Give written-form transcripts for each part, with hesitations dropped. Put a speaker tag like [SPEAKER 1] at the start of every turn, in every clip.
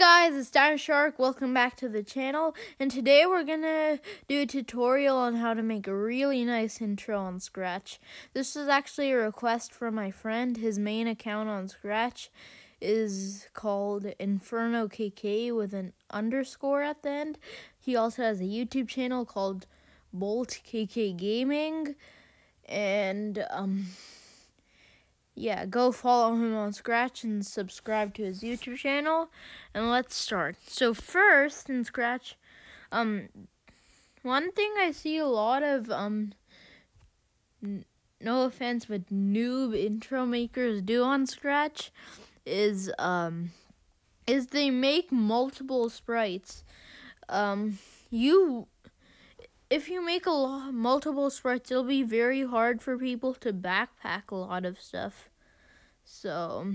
[SPEAKER 1] guys, it's Dino Shark. Welcome back to the channel. And today we're gonna do a tutorial on how to make a really nice intro on Scratch. This is actually a request from my friend. His main account on Scratch is called Inferno KK with an underscore at the end. He also has a YouTube channel called Bolt KK Gaming. And yeah, go follow him on Scratch and subscribe to his YouTube channel. And let's start. So first in Scratch, one thing I see a lot of no offense, but noob intro makers do on Scratch is they make multiple sprites. If you make multiple sprites, it'll be very hard for people to backpack a lot of stuff. So,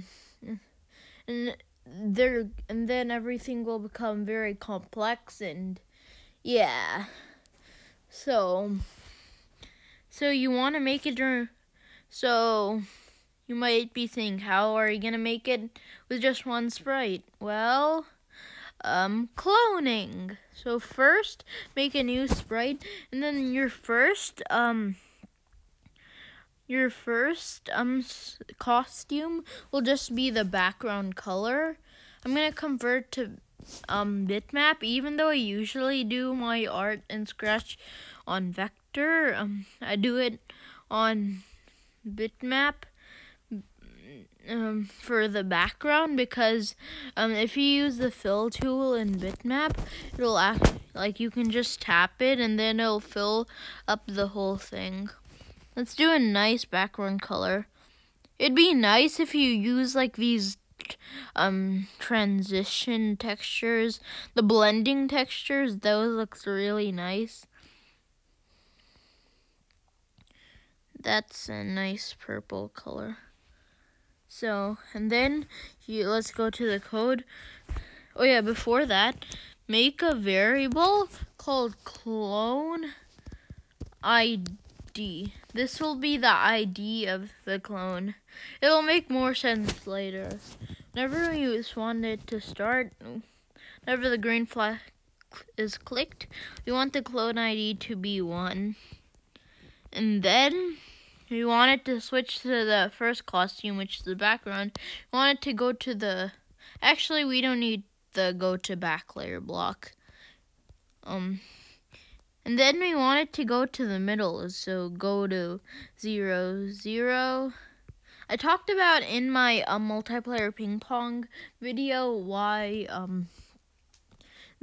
[SPEAKER 1] and then everything will become very complex, and yeah. So you want to make it so you might be thinking, how are you gonna make it with just one sprite? Well, cloning. So first, make a new sprite, and then your first costume will just be the background color. I'm gonna convert to bitmap, even though I usually do my art in Scratch on vector. I do it on bitmap for the background, because if you use the fill tool in bitmap, it'll act like you can just tap it and then it'll fill up the whole thing. Let's do a nice background color. It'd be nice if you use like these transition textures, the blending textures. Those looks really nice. That's a nice purple color. So, and then let's go to the code. Oh yeah, before that, make a variable called clone ID. This will be the ID of the clone. It'll make more sense later. Whenever you just want it to start, whenever the green flag is clicked, we want the clone ID to be 1. And then we want it to switch to the first costume, which is the background. We want it to go to the... Actually, we don't need the go to back layer block. And then we want it to go to the middle, so go to 0, 0. I talked about in my multiplayer ping pong video why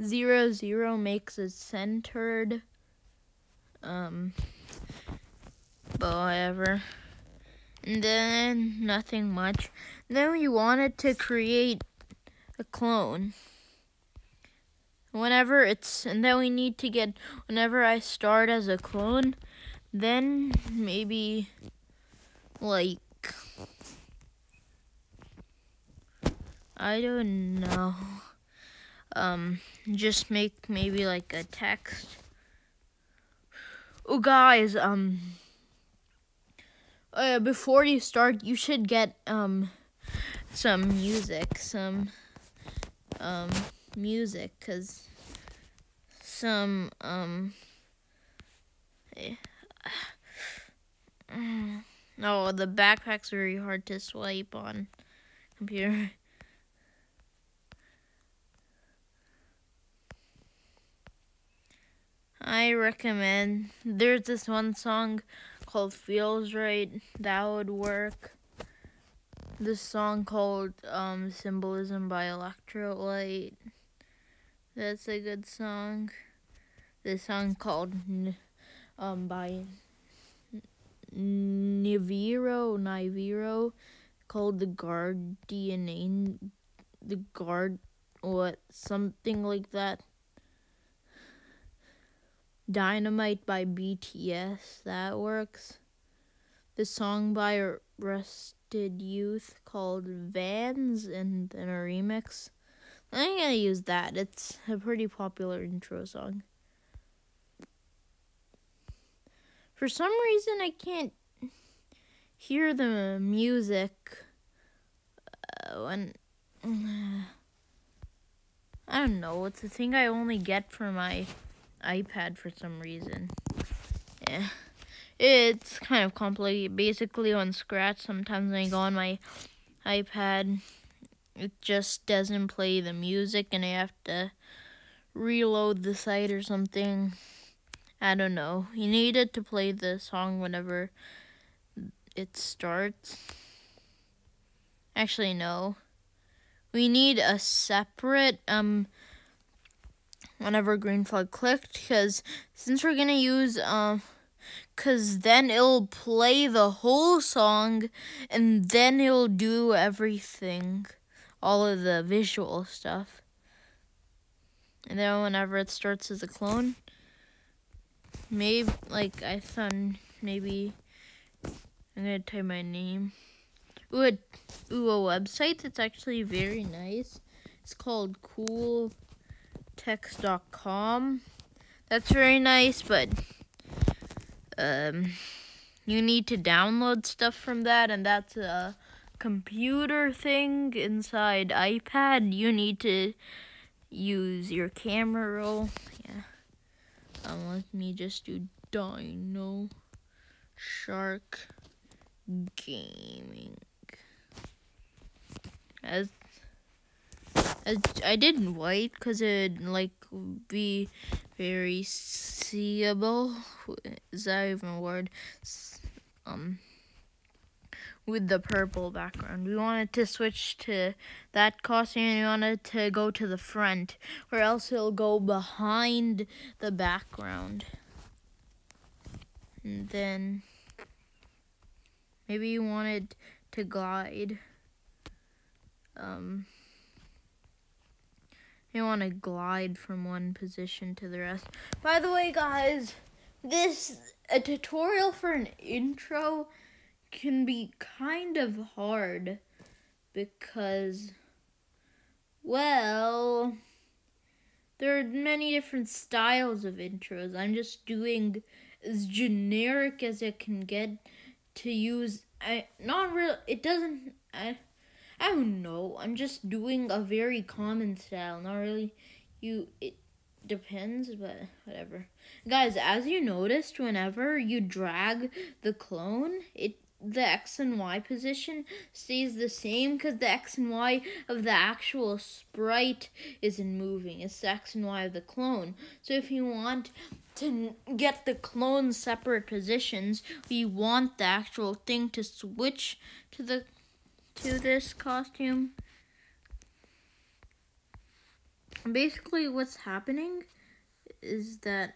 [SPEAKER 1] 0, 0 makes it centered. But whatever. And then nothing much. Then we wanted to create a clone. And then we need to get, whenever I start as a clone, then maybe like, I don't know, just make maybe like a text. Oh guys, before you start, you should get some music, cause no, the backpack's very hard to swipe on computer. I recommend, there's this one song called Feels Right, that would work. This song called Symbolism by Electrolyte, that's a good song. This song called by Niviro called something like that. Dynamite by BTS, that works. The song by Rusted Youth called Vans, and then a remix. I'm gonna use that. It's a pretty popular intro song. For some reason, I can't hear the music when I don't know. It's a thing I only get for my iPad for some reason. Yeah. It's kind of complicated. Basically, on Scratch, sometimes when I go on my iPad, it just doesn't play the music and I have to reload the site or something. I don't know. You need it to play the song whenever it starts. Actually, no. We need a separate whenever green flag clicked, because since we're gonna use because then it'll play the whole song and then it'll do everything, all of the visual stuff. And then whenever it starts as a clone, maybe like I found maybe I'm gonna type my name. Ooh, a website that's actually very nice. It's called cooltext.com. That's very nice, but you need to download stuff from that, and that's a computer thing inside iPad. You need to use your camera roll. Yeah. Let me just do Dino Shark Gaming. As I didn't white because it'd like be very seeable. Is that even a word? With the purple background. We wanted to switch to that costume and we wanted to go to the front, or else it'll go behind the background. And then maybe you wanted to glide. You want to glide from one position to the rest. By the way, guys, a tutorial for an intro can be kind of hard because, well, there are many different styles of intros. I'm just doing as generic as it can get to use. I don't know. I'm just doing a very common style. Not really. It depends, but whatever. Guys, as you noticed, whenever you drag the clone, the X and Y position stays the same because the X and Y of the actual sprite isn't moving. It's the X and Y of the clone. So if you want to get the clone separate positions, we want the actual thing to switch to this costume. Basically, what's happening is that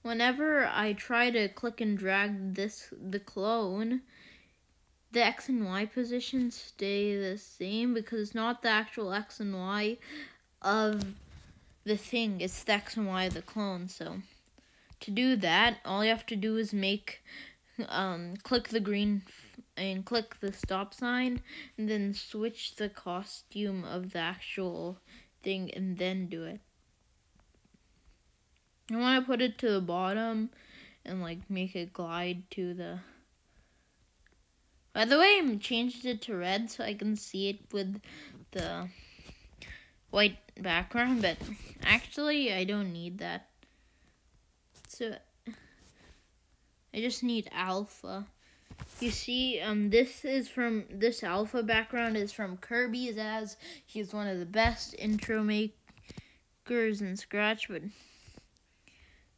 [SPEAKER 1] whenever I try to click and drag the clone, the X and Y positions stay the same because it's not the actual X and Y of the thing. It's the X and Y of the clone. So to do that, all you have to do is click the green and click the stop sign and then switch the costume of the actual thing and then do it. I want to put it to the bottom and like make it glide to the... By the way, I changed it to red so I can see it with the white background, but actually I don't need that. So I just need alpha. You see, this alpha background is from Kirby's, as he's one of the best intro makers in Scratch, but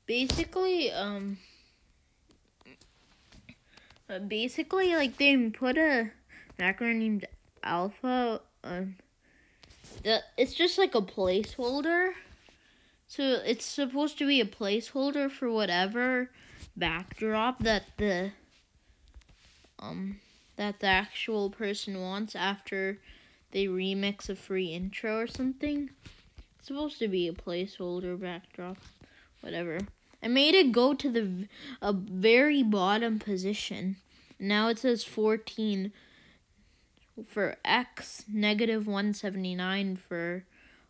[SPEAKER 1] basically like they put a background named alpha. It's just like a placeholder. So it's supposed to be a placeholder for whatever backdrop that the actual person wants after they remix a free intro or something. It's supposed to be a placeholder backdrop, whatever. I made it go to a very bottom position. Now it says 14 for X, negative 179 for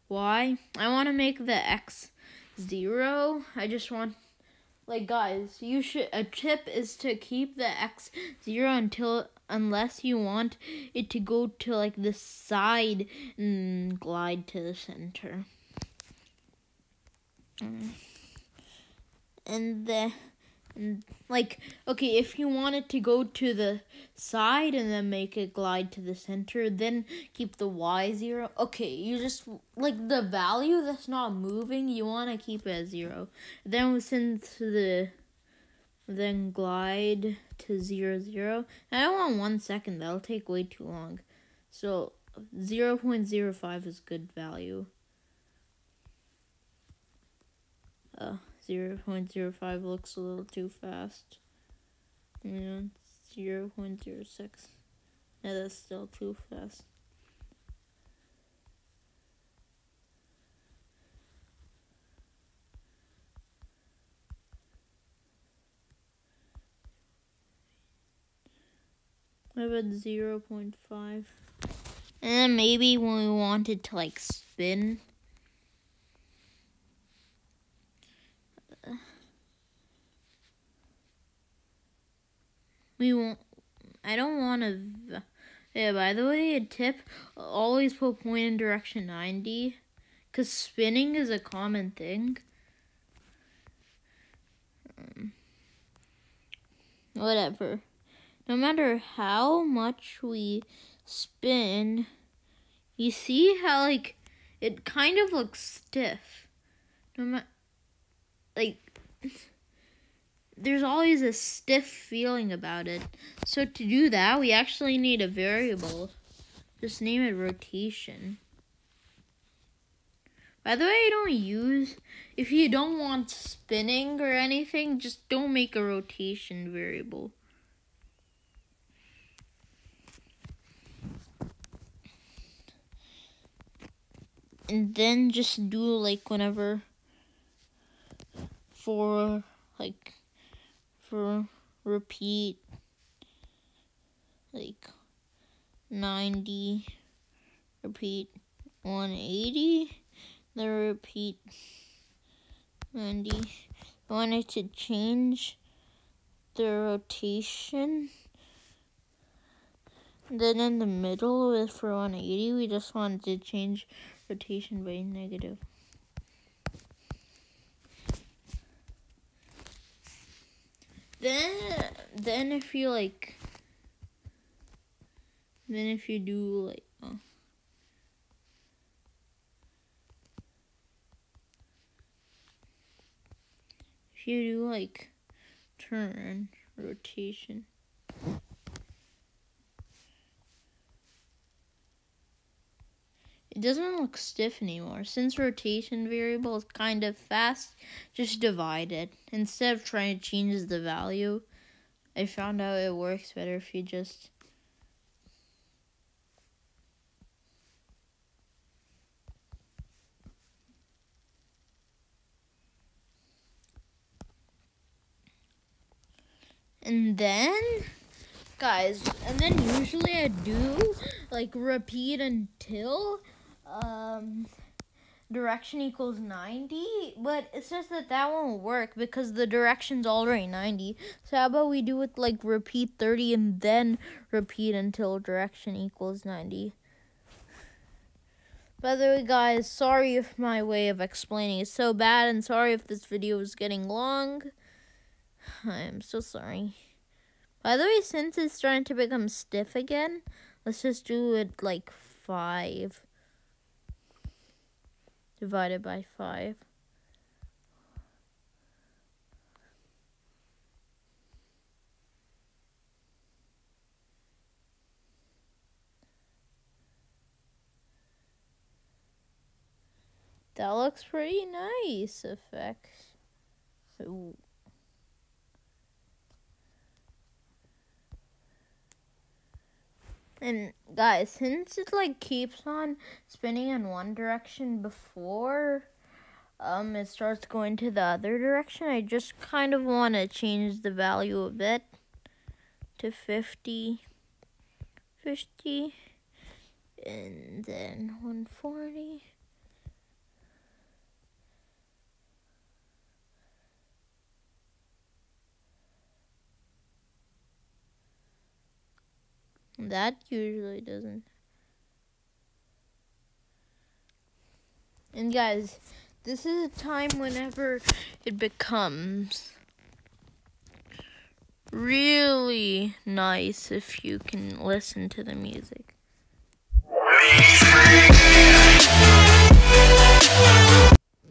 [SPEAKER 1] Y. I want to make the X 0. I just want like guys, a tip is to keep the X 0 unless you want it to go to like the side and glide to the center. And like, okay, if you want it to go to the side and then make it glide to the center, then keep the Y 0. Okay, you just, like, the value that's not moving, you want to keep it at 0. Then then glide to 0, 0. I don't want 1 second, that'll take way too long. So 0.05 is good value. 0.05 looks a little too fast. 0.06. Yeah, that's still too fast. What about 0.5? And then maybe when we want it to like spin. I don't want to. Yeah, by the way, a tip: always put point in direction 90, cause spinning is a common thing. Whatever. No matter how much we spin, you see how like it kind of looks stiff. There's always a stiff feeling about it. So to do that, we actually need a variable. Just name it rotation. By the way, if you don't want spinning or anything, just don't make a rotation variable. And then just do like whenever for repeat like 90, repeat 180, then repeat 90. I wanted to change the rotation. Then in the middle for 180, we just wanted to change rotation by negative. Then if you do like if you do like turn rotation, it doesn't look stiff anymore. Since rotation variable is kind of fast, just divide it. Instead of trying to change the value, I found out it works better if you just and then usually I do like repeat until direction equals 90, but it's just that won't work because the direction's already 90. So how about we do it like repeat 30 and then repeat until direction equals 90. By the way, guys, sorry if my way of explaining is so bad, and sorry if this video is getting long. I'm so sorry. By the way, since it's starting to become stiff again, let's just do it like 5 divided by 5. That looks pretty nice effects. Ooh. And guys, since it like keeps on spinning in one direction before it starts going to the other direction, I just kind of want to change the value a bit to 50, and then 140. That usually doesn't. And guys, this is a time whenever it becomes really nice if you can listen to the music.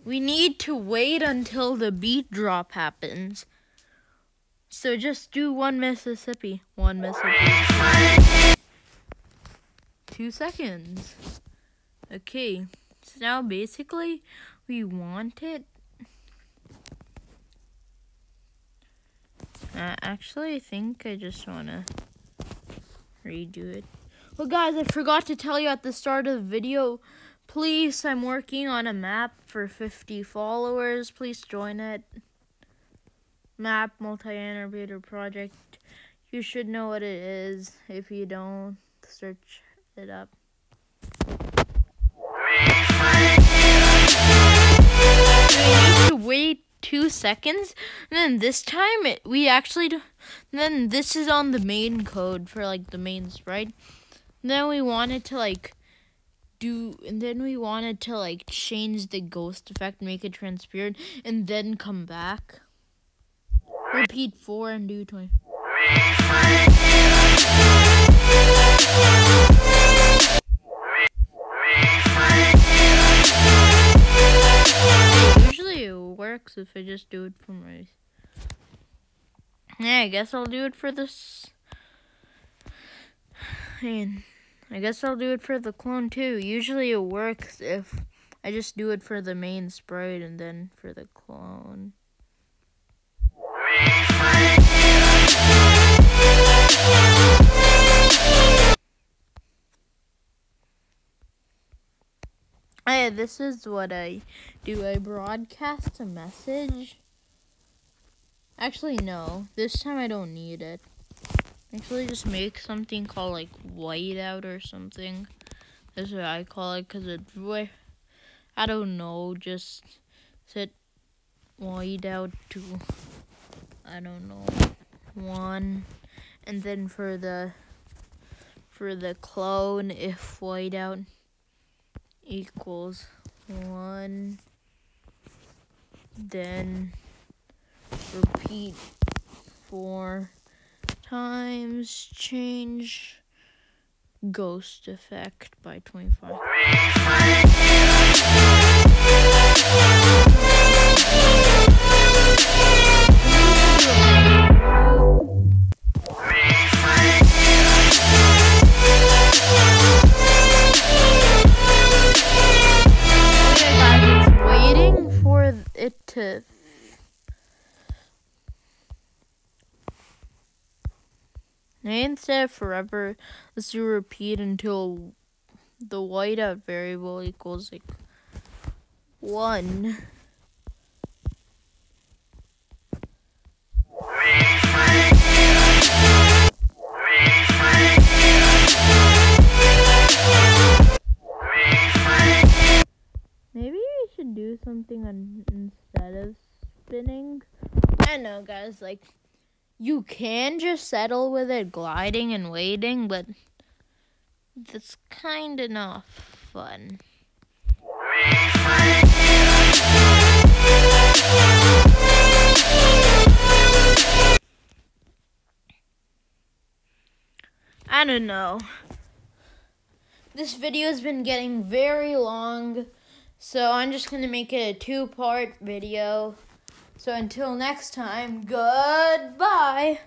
[SPEAKER 1] We need to wait until the beat drop happens. So just do 1 Mississippi. 1 Mississippi. 2 seconds. Okay. So now basically we want it. Actually, I think I just want to redo it. Well, guys, I forgot to tell you at the start of the video. Please, I'm working on a map for 50 followers. Please join it. Map multi-innovator project. You should know what it is. If you don't, search it up. We need to wait 2 seconds, and then this time we actually do. Then this is on the main code for like the main sprite. And then we wanted to change the ghost effect, make it transparent, and then come back. Repeat 4 and do 20. Usually it works if I just do it for my. Yeah, I guess I'll do it for this. And I guess I'll do it for the clone too. Usually it works if I just do it for the main sprite and then for the clone. Hey, this is what I do. I broadcast a message. Actually, no. This time I don't need it. Actually, just make something called like whiteout or something. That's what I call it, because it's I don't know. Just set whiteout to, I don't know, 1, and then for the clone, if whiteout equals 1, then repeat 4 times, change ghost effect by 25. Instead of forever, let's do repeat until the whiteout variable equals like 1. Maybe we should do something instead of spinning. I know, guys, like, you can just settle with it gliding and waiting, but that's kind of not fun. I don't know. This video has been getting very long, so I'm just going to make it a 2-part video. So until next time, goodbye.